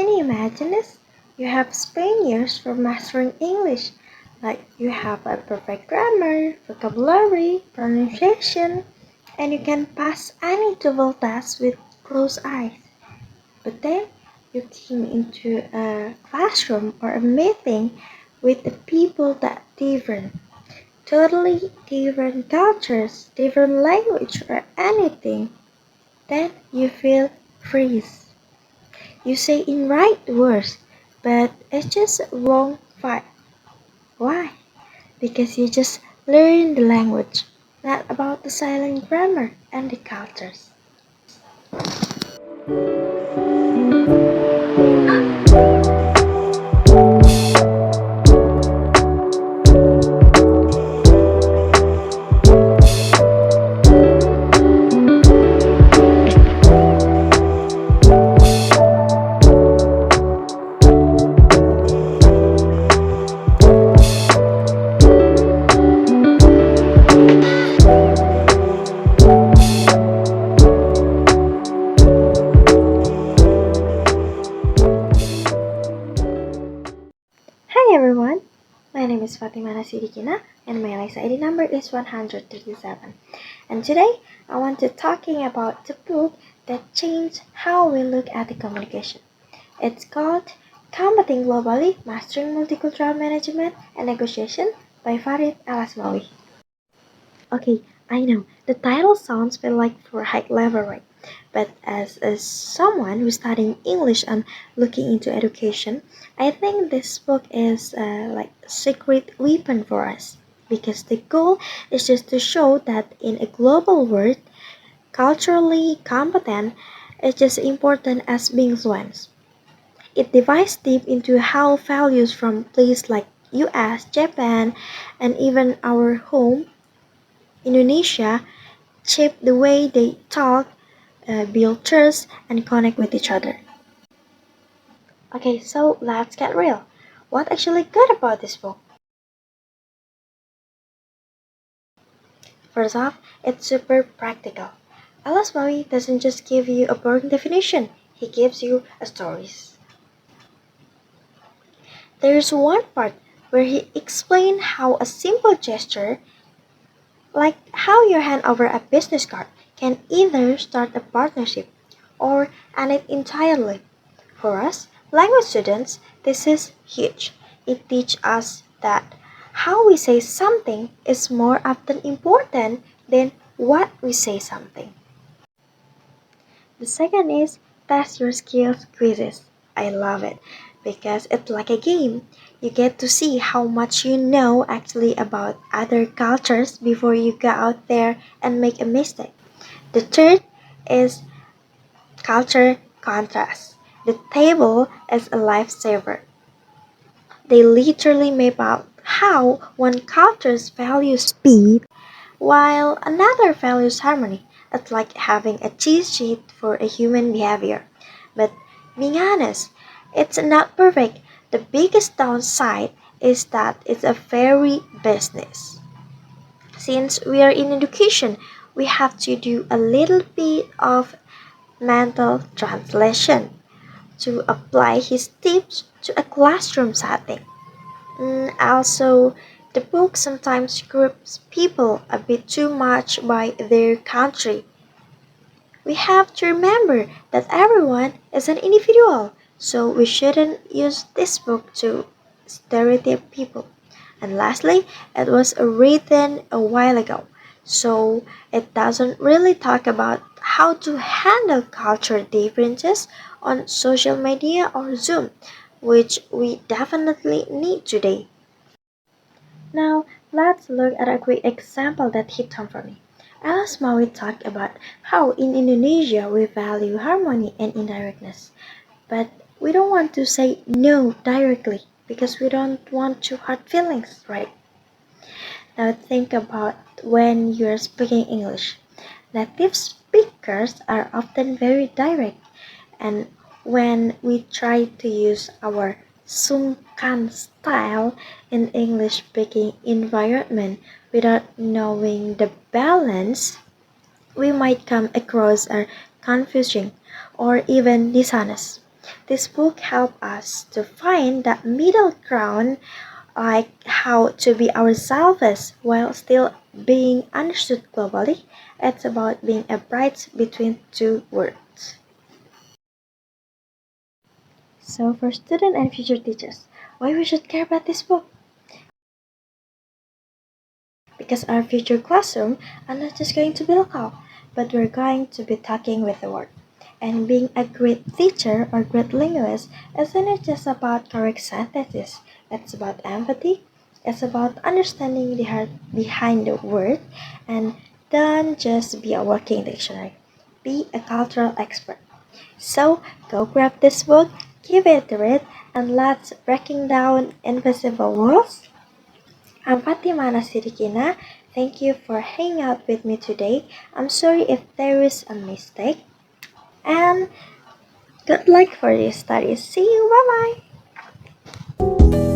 Can you imagine this? You have spent years for mastering English. Like you have a perfect grammar, vocabulary, pronunciation, and you can pass any TOEFL test with closed eyes. But then you came into a classroom or a meeting with the people that different, totally different cultures, different language or anything. Then you feel freeze. You say in right words, but it's just wrong vibe. Why? Because you just learn the language, not about the silent grammar and the cultures. Hi everyone, my name is Fatima Nasidikina and my LIS ID number is 137. And today I want to talking about the book that changed how we look at the communication. It's called Combating Globally, Mastering Multicultural Management and Negotiation by Farid Al-Asmawi. Okay, I know the title sounds feel like for high level, right? But as someone who's studying English and looking into education, I think this book is like a secret weapon for us because the goal is just to show that in a global world, culturally competent is just important as being fluent. It divides deep into how values from places like US, Japan, and even our home, Indonesia, shape the way they talk, build trust, and connect with each other. Okay, so let's get real. What actually good about this book? First off, it's super practical. Alas Maui doesn't just give you a boring definition, he gives you a stories. There's one part where he explains how a simple gesture, like how you hand over a business card, can either start a partnership or end it entirely. For us, language students, this is huge. It teaches us that how we say something is more often important than what we say something. The second is test your skills quizzes. I love it because it's like a game. You get to see how much you know actually about other cultures before you go out there and make a mistake. The third is culture contrast. The table is a lifesaver. They literally map out how one culture's values speed while another values harmony. It's like having a cheat sheet for a human behavior. But being honest, it's not perfect. The biggest downside is that it's a very business. Since we are in education, we have to do a little bit of mental translation to apply his tips to a classroom setting. Also, the book sometimes groups people a bit too much by their country. We have to remember that everyone is an individual, so we shouldn't use this book to stereotype people. And lastly, it was written a while ago, so it doesn't really talk about how to handle culture differences on social media or Zoom, which we definitely need today. Now, let's look at a quick example that hit home for me. Alice Maui talked about how in Indonesia we value harmony and indirectness, but we don't want to say no directly because we don't want to hurt feelings, right? Now think about when you're speaking English. Native speakers are often very direct, and when we try to use our sungkan style in English speaking environment without knowing the balance, we might come across as confusing or even dishonest. This book helps us to find that middle ground, like how to be ourselves while still being understood globally. It's about being a bridge between two worlds. So, for students and future teachers, why we should care about this book? Because our future classroom are not just going to be local, but we're going to be talking with the world. And being a great teacher or great linguist isn't just about correct sentences. It's about empathy. It's about understanding the heart behind the word, and don't just be a working dictionary. Be a cultural expert. So go grab this book, give it a read, and let's breaking down invisible walls. I'm Fatima Nasirikina. Thank you for hanging out with me today. I'm sorry if there is a mistake. And good luck for your studies. See you. Bye bye.